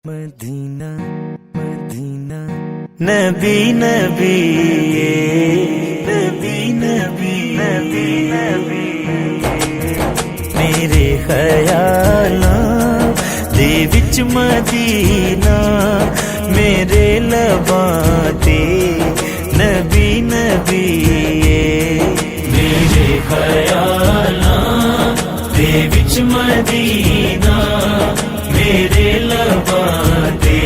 مدینہ مدینہ نبی نبی نبی نبی نبی نبی میرے خیالاں دے وچ مدینہ میرے لباں تے نبی نبی میرے خیالاں دے وچ مدینہ میرے لباں تے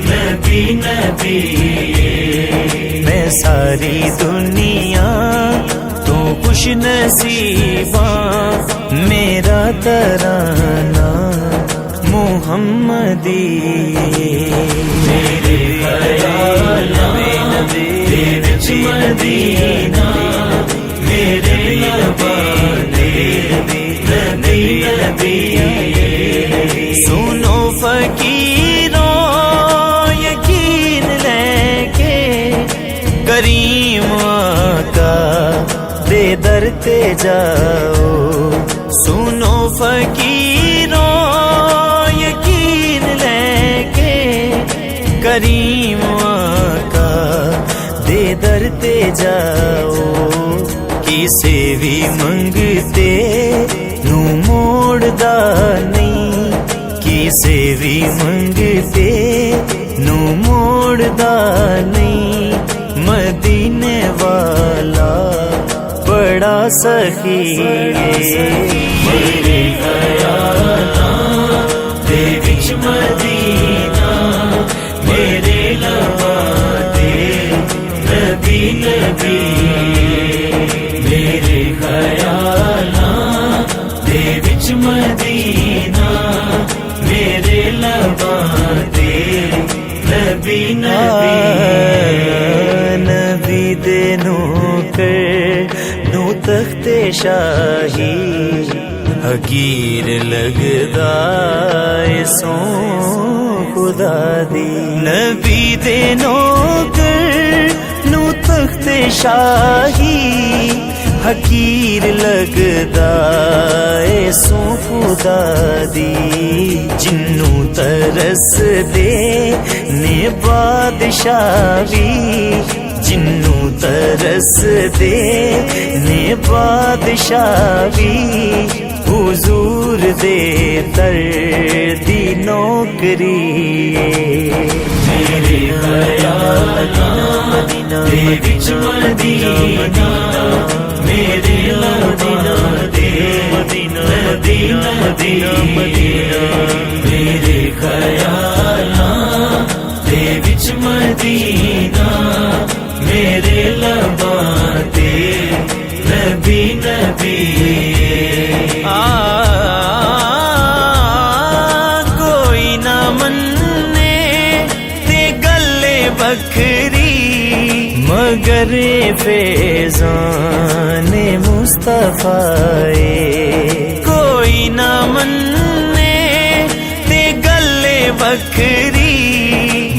نبی نبی میں ساری دنیا تو خوش نصیباں میرا ترانہ محمدی میرے خیالاں دے وچ مدینہ میرے لباں تے نبی نبی سنو فقیروں یقین لے کے کریم آقا دے در تے جاؤ سنو فقیروں یقین لے کے کریم آقا دے در تے جاؤ کسے بھی منگتے نو موڑدا نہیں کسے بھی منگتے نو موڑدا نہیں مدینے والا بڑا سخی میرے خیالاں دے وچ مدینہ میرے لباں تے نبی نبی میرے خیالاں دے وچ مدینہ میرے لباں تے نبی نبی نبی دے نوکر نو تخت شاہی حقیر لگدا اے سو خدا دی نبی دے نوکر نو تخت شاہی حقیر لگدا اے سو خدا دی جنوں ترس دے نے بادشاہی جنوں ترس دے نے بادشاہی حضور دے در دی نوکری میرے خیالاں دے وچ مدینہ میرے لباں تے نبی نبی میرے خیالاں دے وچ مدینہ میرے لباں تے نبی نبی کوئی نہ مننے تے گلے بکھری مگر فیضان مصطفیٰ کوئی نہ مننے تے گلے بکھری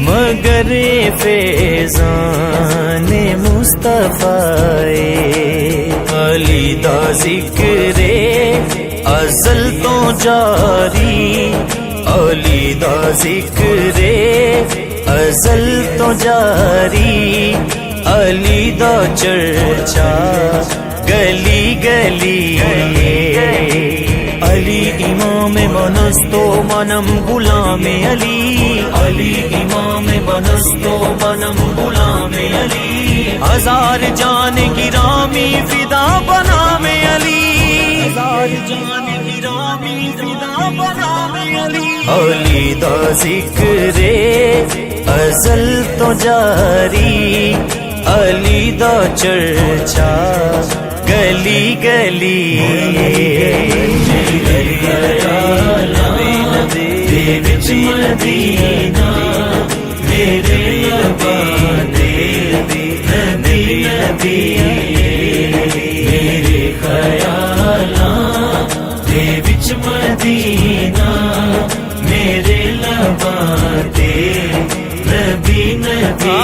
مگر فیضان مصطفیٰ علی دا ذکر ازل تو جاری علی دا ذکر ازل تو جاری علی دا چرچا گلی گلی علی امام بنستو منم غلام علی علی امام بنستو منم غلام علی ہزار جان گرامی فدا بنام علی ہزار جان گرامی فدا بنام علی علی دا ذکر ازل تو جاری علی دا چرچا گلی گلی میرے خیالاں دے وچ مدینہ میرے لباں تے نبی نبی میرے خیالاں دے وچ مدینہ میرے لباں تے نبی نبی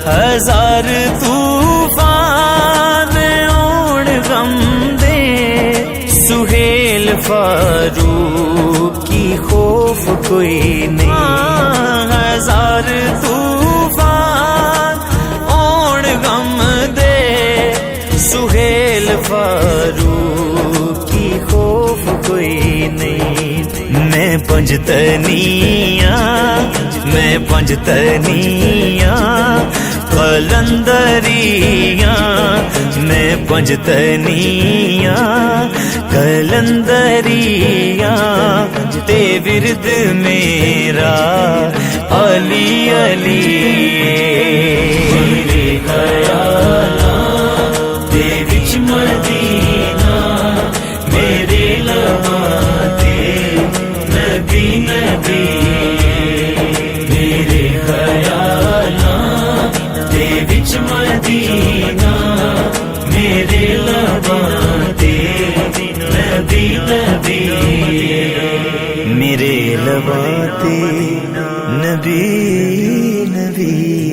ہزار طوفان سہیل فاروق کی خوف کوئی نہیں، ہزار طوفان اوڑ غم دے، سہیل فاروق کی خوف کوئی نہیں۔ میں پنجتنیاں قلندریاں، میں پنجتنیاں قلندریاں، تے ورد میرا علی علی، میرے خیالاں دے وچ مدینہ، میرے لباں تے نبی نبی، میرے خیالاں دے وچ مدینہ، میرے لباں تے نبی نبی، میرے لباں تے نبی نبی۔